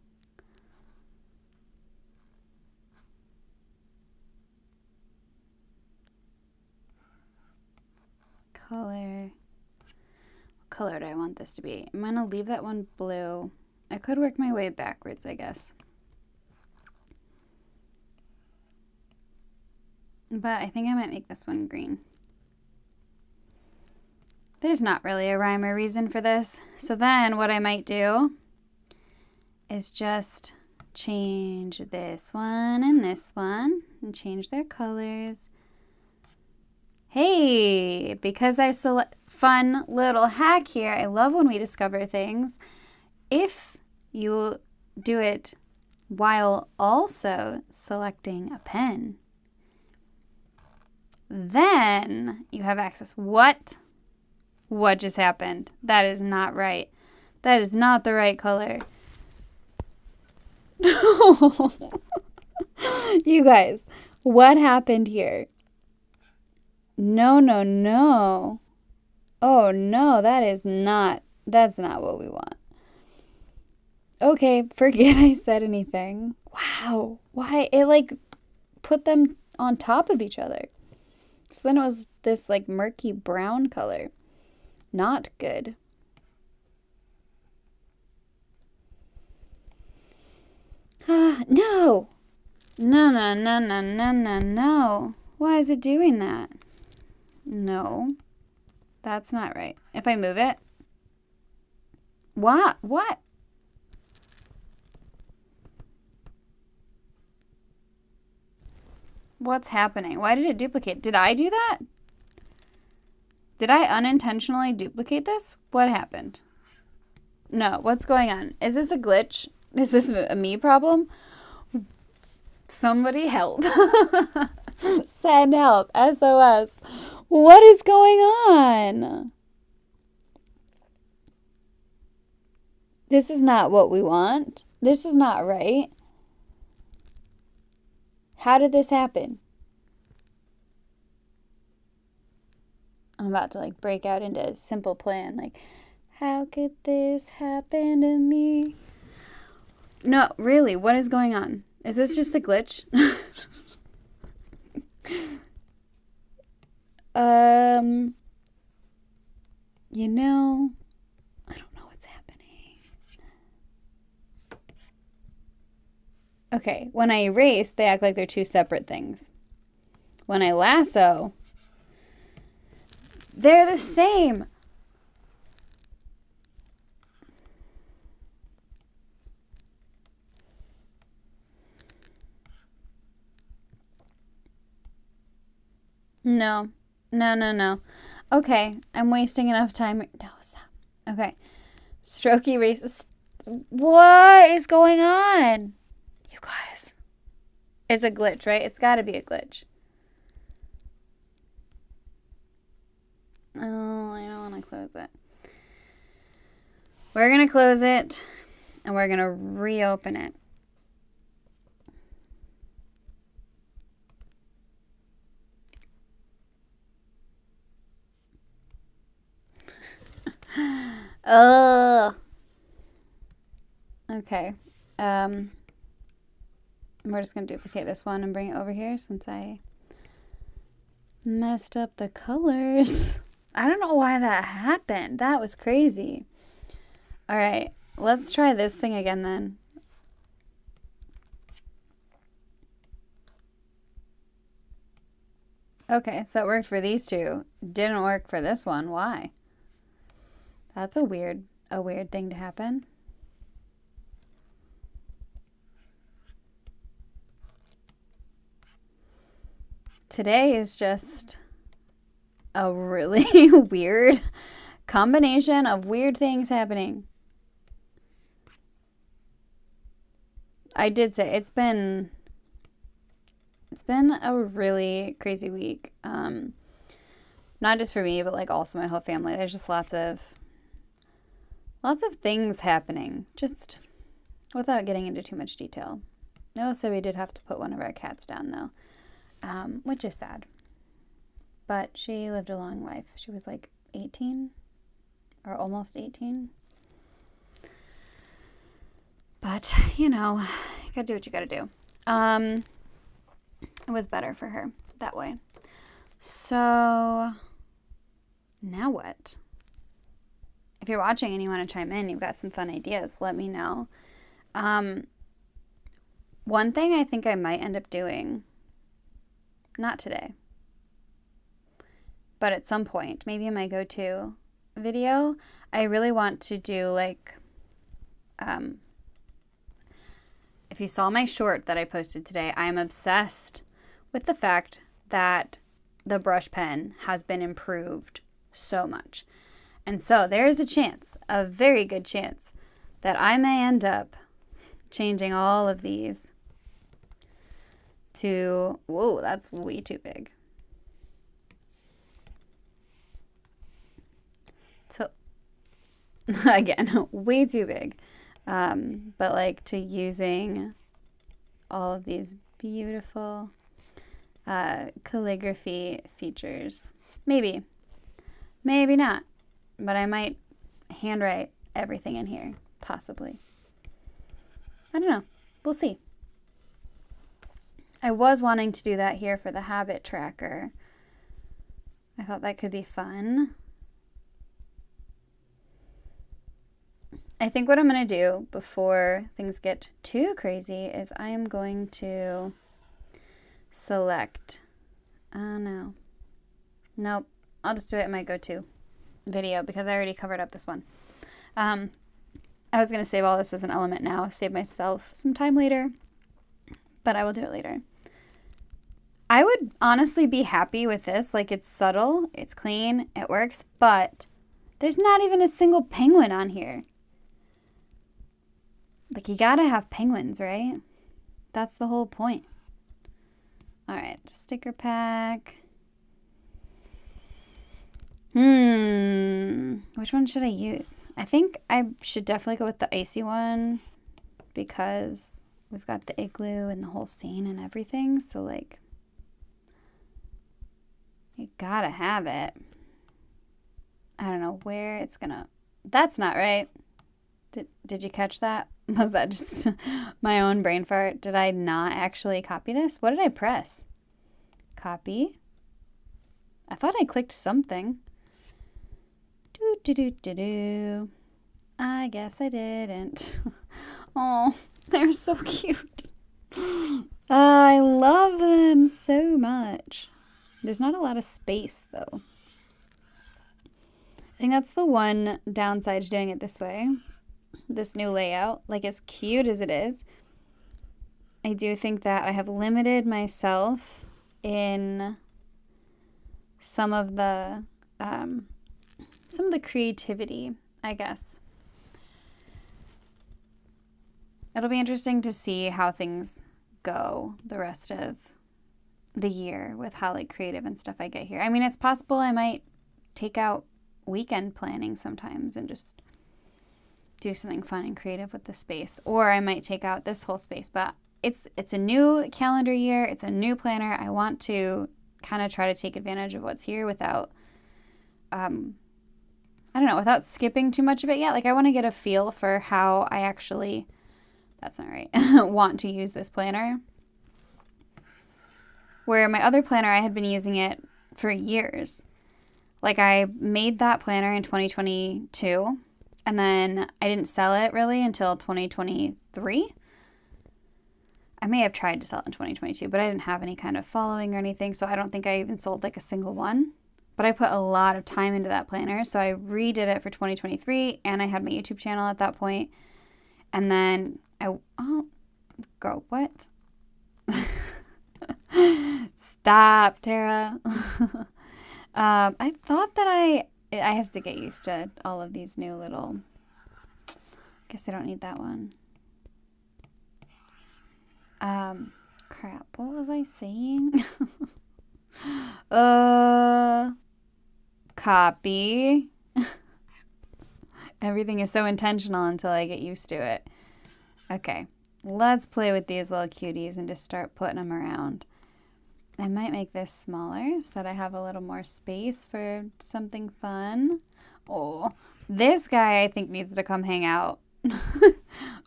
color. What color do I want this to be? I'm going to leave that one blue. I could work my way backwards, I guess. But I think I might make this one green. There's not really a rhyme or reason for this. So then what I might do is just change this one and change their colors. Hey, because I select fun little hack here. I love when we discover things. If you do it while also selecting a pen, then you have access. What? What just happened? That is not right. That is not the right color. You guys, what happened here? No, no, no. Oh no, that's not what we want. Okay, forget I said anything. Wow, why? It like put them on top of each other. So then it was this like murky brown color. Not good. No. No, no, no, no, no, no, no. Why is it doing that? No. That's not right. If I move it. What? What? What's happening? Why did it duplicate? Did I do that? Did I unintentionally duplicate this? What happened? No, what's going on? Is this a glitch? Is this a me problem? Somebody help. Send help. SOS. What is going on? This is not what we want. This is not right. How did this happen? I'm about to like break out into a simple plan. Like, how could this happen to me? No, really, what is going on? Is this just a glitch? You know, I don't know what's happening. Okay, when I erase, they act like they're two separate things. When I lasso, they're the same. No. Okay, I'm wasting enough time. No, stop. Okay. Stroke erase. What is going on? You guys. It's a glitch, right? It's got to be a glitch. Oh, I don't want to close it. We're going to close it, and we're going to reopen it. Ugh. Okay. We're just going to duplicate this one and bring it over here since I messed up the colors. I don't know why that happened. That was crazy. All right. Let's try this thing again then. Okay, so it worked for these two. Didn't work for this one. Why? That's a weird thing to happen. Today is just a really weird combination of weird things happening. I did say it's been a really crazy week. Not just for me, but like also my whole family. There's just lots of things happening, just without getting into too much detail. Noah said we did have to put one of our cats down though, which is sad. But she lived a long life. She was like 18 or almost 18. But, you know, you gotta do what you gotta do. It was better for her that way. So, now what? If you're watching and you want to chime in, you've got some fun ideas, let me know. One thing I think I might end up doing, not today, but at some point, maybe in my go-to video, I really want to do like, if you saw my short that I posted today, I am obsessed with the fact that the brush pen has been improved so much. And so there is a chance, a very good chance, that I may end up changing all of these to, whoa, that's way too big. So, again, way too big. But like to using all of these beautiful calligraphy features. Maybe not. But I might handwrite everything in here, possibly. I don't know. We'll see. I was wanting to do that here for the habit tracker. I thought that could be fun. I think what I'm going to do before things get too crazy is I am going to select, no. Nope. I'll just do it in my go-to video because I already covered up this one. I was going to save all this as an element now, save myself some time later, but I will do it later. I would honestly be happy with this. Like, it's subtle, it's clean, it works, but there's not even a single penguin on here. Like, you gotta have penguins, right? That's the whole point. All right, sticker pack. Which one should I use? I think I should definitely go with the icy one because we've got the igloo and the whole scene and everything. So, like, you gotta have it. I don't know where it's gonna... That's not right. Did you catch that? Was that just my own brain fart? Did I not actually copy this? What did I press? Copy. I thought I clicked something. I guess I didn't. Oh, they're so cute. I love them so much. There's not a lot of space, though. I think that's the one downside to doing it this way. This new layout, like as cute as it is, I do think that I have limited myself in some of the creativity, I guess. It'll be interesting to see how things go the rest of the year with how like creative and stuff I get here. I mean, it's possible I might take out weekend planning sometimes and just do something fun and creative with the space, or I might take out this whole space. But it's a new calendar year, it's a new planner. I want to kind of try to take advantage of what's here without I don't know, without skipping too much of it yet. Like, I want to get a feel for how I actually, that's not right, want to use this planner. Where my other planner, I had been using it for years. Like, I made that planner in 2022, and then I didn't sell it really until 2023. I may have tried to sell it in 2022, but I didn't have any kind of following or anything, so I don't think I even sold like a single one. But I put a lot of time into that planner, so I redid it for 2023, and I had my YouTube channel at that point. And then girl, what? Stop, Tara. I thought that I have to get used to all of these new little, guess I don't need that one. Crap, what was I saying? Copy. Everything is so intentional until I get used to it. Okay, let's play with these little cuties and just start putting them around. I might make this smaller so that I have a little more space for something fun. Oh, this guy I think needs to come hang out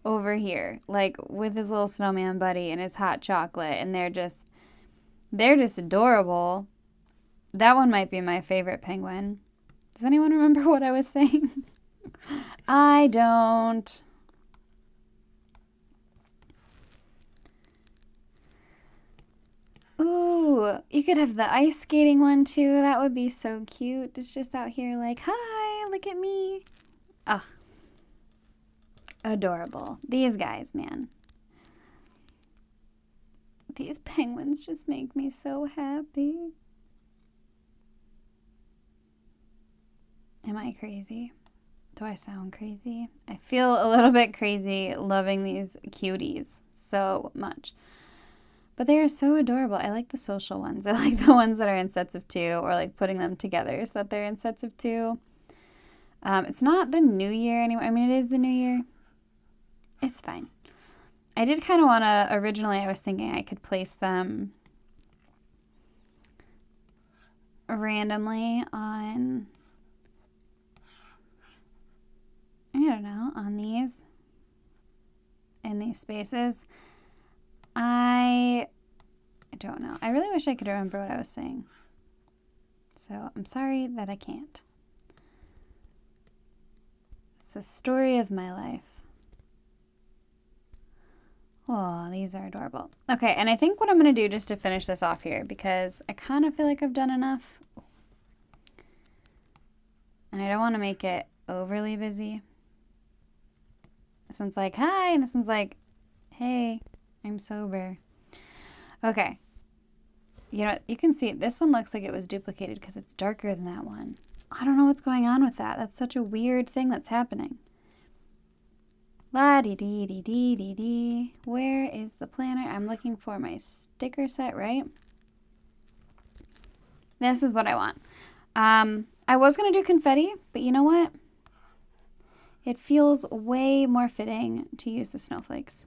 over here, like with his little snowman buddy and his hot chocolate, and they're just adorable. That one might be my favorite penguin. Does anyone remember what I was saying? I don't. Ooh, you could have the ice skating one too. That would be so cute. It's just out here like, hi, look at me. Ugh. Adorable. These guys, man. These penguins just make me so happy. Am I crazy? Do I sound crazy? I feel a little bit crazy loving these cuties so much. But they are so adorable. I like the social ones. I like the ones that are in sets of 2, or like putting them together so that they're in sets of 2. It's not the new year anymore. I mean, it is the new year. It's fine. I did kind of want to, originally I was thinking I could place them randomly on, I don't know, on these, in these spaces. I don't know. I really wish I could remember what I was saying. So I'm sorry that I can't. It's the story of my life. Oh, these are adorable. Okay, and I think what I'm going to do just to finish this off here, because I kind of feel like I've done enough. And I don't want to make it overly busy. This one's like, hi, and this one's like, hey, I'm sober. Okay. You know, you can see this one looks like it was duplicated because it's darker than that one. I don't know what's going on with that. That's such a weird thing that's happening. La-dee-dee-dee-dee-dee-dee. Where is the planner? I'm looking for my sticker set, right? This is what I want. I was going to do confetti, but you know what? It feels way more fitting to use the snowflakes.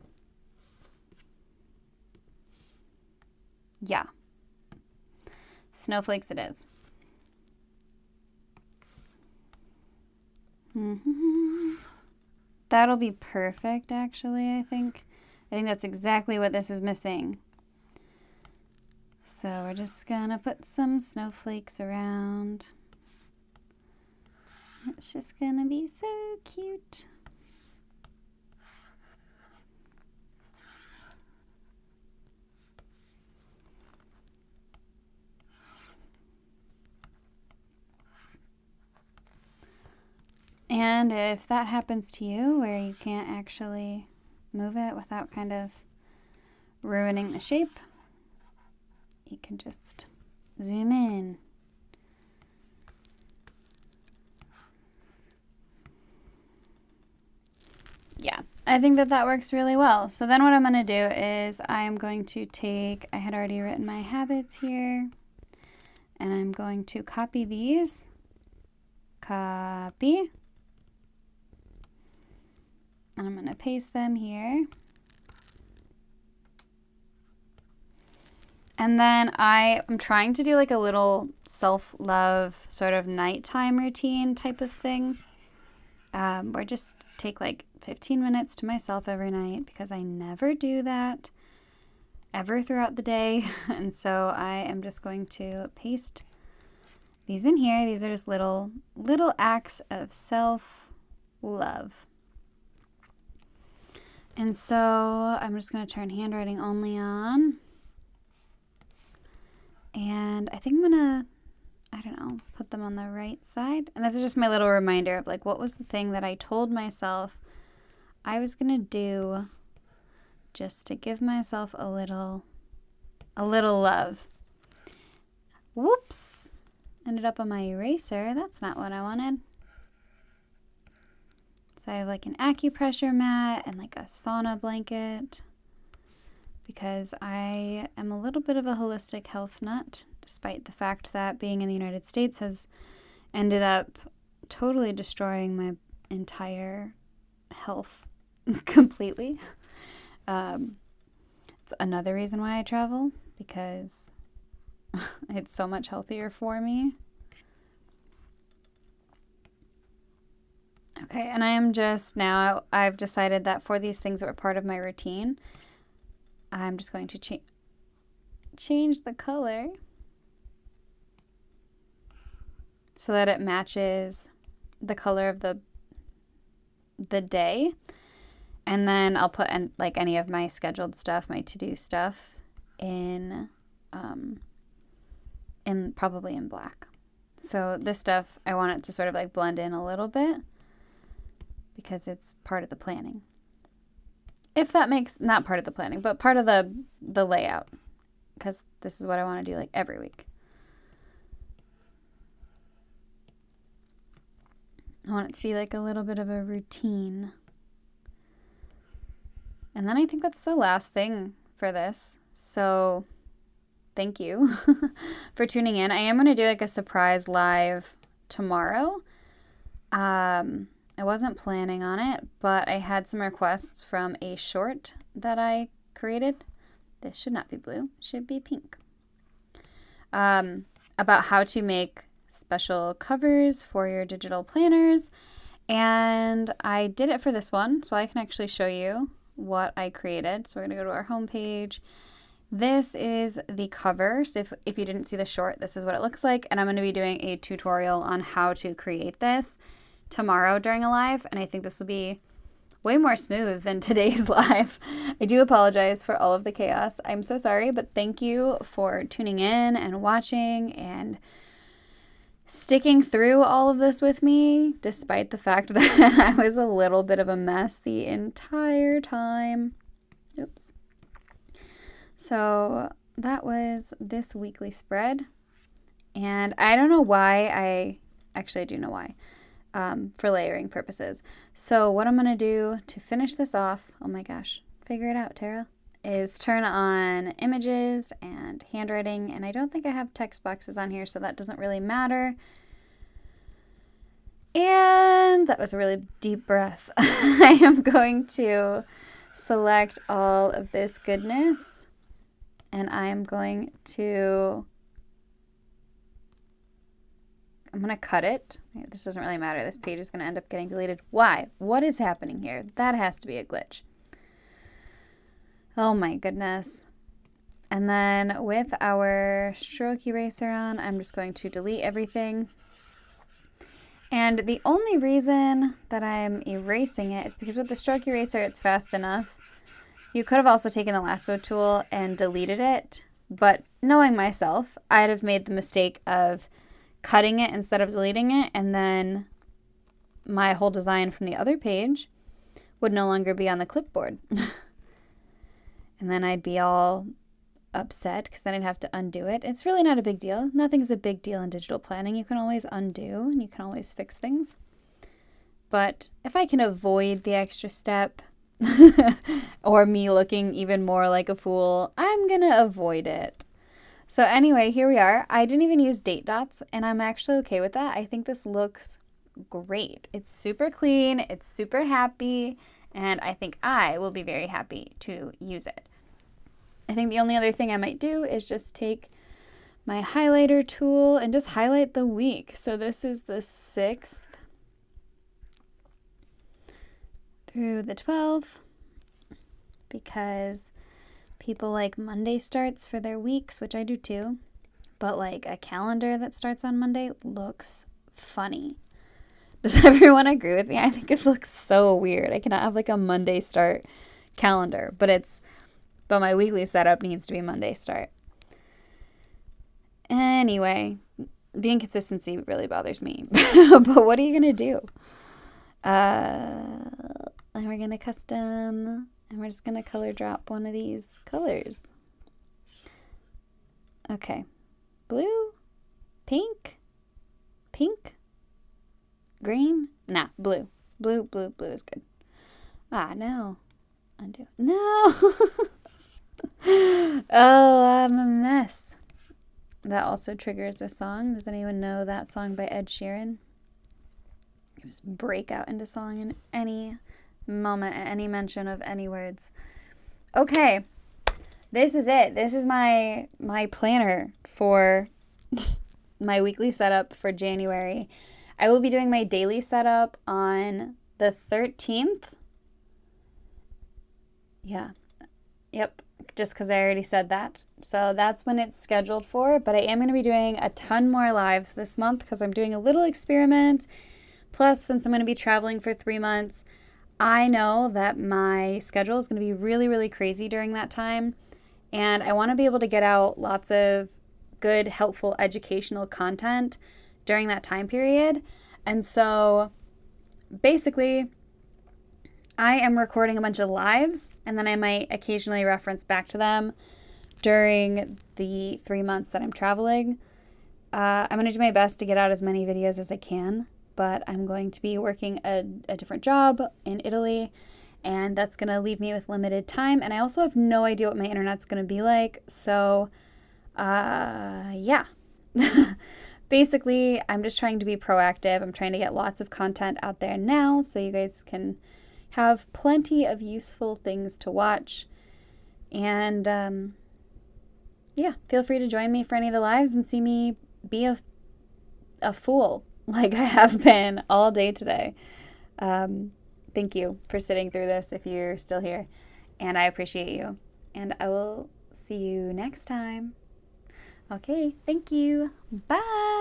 Yeah. Snowflakes it is. That'll be perfect, actually, I think. I think that's exactly what this is missing. So we're just gonna put some snowflakes around. It's just gonna be so cute. And if that happens to you, where you can't actually move it without kind of ruining the shape, you can just zoom in. Yeah, I think that works really well. So then what I'm going to do is I'm going to take, I had already written my habits here, and I'm going to copy these. Copy. And I'm going to paste them here. And then I'm trying to do like a little self-love sort of nighttime routine type of thing. Or just take like 15 minutes to myself every night, because I never do that ever throughout the day. And so I am just going to paste these in here. These are just little acts of self-love. And so I'm just going to turn handwriting only on. And I think I'm going to, I don't know, put them on the right side. And this is just my little reminder of like, what was the thing that I told myself I was going to do just to give myself a little love. Whoops. Ended up on my eraser. That's not what I wanted. So I have like an acupressure mat and like a sauna blanket, because I am a little bit of a holistic health nut, despite the fact that being in the United States has ended up totally destroying my entire health completely. It's another reason why I travel, because it's so much healthier for me. Okay, and I am just now, I've decided that for these things that were part of my routine, I'm just going to change the color so that it matches the color of the day. And then I'll put like any of my scheduled stuff, my to-do stuff in probably in black. So this stuff, I want it to sort of like blend in a little bit, because it's part of the planning. If that makes, not part of the planning, but part of the layout, because this is what I want to do like every week. I want it to be like a little bit of a routine. And then I think that's the last thing for this. So thank you for tuning in. I am going to do like a surprise live tomorrow. I wasn't planning on it, but I had some requests from a short that I created. This should not be blue, it should be pink. About how to make special covers for your digital planners. And I did it for this one, so I can actually show you what I created. So we're going to go to our home page. This is the cover. So if you didn't see the short, this is what it looks like. And I'm going to be doing a tutorial on how to create this tomorrow during a live, and I think this will be way more smooth than today's live. I do apologize for all of the chaos. I'm so sorry, but thank you for tuning in and watching and sticking through all of this with me, despite the fact that I was a little bit of a mess the entire time. Oops. So that was this weekly spread, and I don't know why, I do know why. For layering purposes. So what I'm going to do to finish this off, oh my gosh, figure it out, Tara, is turn on images and handwriting. And I don't think I have text boxes on here, so that doesn't really matter. And that was a really deep breath. I am going to select all of this goodness, and I'm going to cut it. This doesn't really matter. This page is going to end up getting deleted. Why? What is happening here? That has to be a glitch. Oh my goodness. And then with our stroke eraser on, I'm just going to delete everything. And the only reason that I'm erasing it is because with the stroke eraser, it's fast enough. You could have also taken the lasso tool and deleted it, but knowing myself, I'd have made the mistake of cutting it instead of deleting it, and then my whole design from the other page would no longer be on the clipboard. And then I'd be all upset because then I'd have to undo it. It's really not a big deal. Nothing's a big deal in digital planning. You can always undo and you can always fix things. But if I can avoid the extra step or me looking even more like a fool, I'm going to avoid it. So anyway, here we are. I didn't even use date dots, and I'm actually okay with that. I think this looks great. It's super clean, it's super happy, and I think I will be very happy to use it. I think the only other thing I might do is just take my highlighter tool and just highlight the week. So this is the 6th through the 12th, because people like Monday starts for their weeks, which I do too, but like a calendar that starts on Monday looks funny. Does everyone agree with me? I think it looks so weird. I cannot have like a Monday start calendar, but my weekly setup needs to be Monday start. Anyway, the inconsistency really bothers me, but what are you going to do? And we're going to custom, and we're just going to color drop one of these colors. Okay. Blue, pink, green. Nah, blue. Blue is good. Ah, no. Undo. No. Oh, I'm a mess. That also triggers a song. Does anyone know that song by Ed Sheeran? Just break out into song in any moment, at any mention of any words. Okay, this is it. This is my planner for my weekly setup for January. I will be doing my daily setup on the 13th. Yeah. Yep. Just because I already said that. So that's when it's scheduled for. But I am going to be doing a ton more lives this month because I'm doing a little experiment. Plus, since I'm going to be traveling for 3 months, I know that my schedule is going to be really, really crazy during that time. And I want to be able to get out lots of good, helpful, educational content during that time period. And so basically, I am recording a bunch of lives, and then I might occasionally reference back to them during the 3 months that I'm traveling. I'm going to do my best to get out as many videos as I can, but I'm going to be working a different job in Italy, and that's going to leave me with limited time. And I also have no idea what my internet's going to be like, so yeah. Basically, I'm just trying to be proactive. I'm trying to get lots of content out there now so you guys can have plenty of useful things to watch. And yeah, feel free to join me for any of the lives and see me be a fool like I have been all day today. Thank you for sitting through this if you're still here, and I appreciate you. And I will see you next time. Okay, thank you. Bye.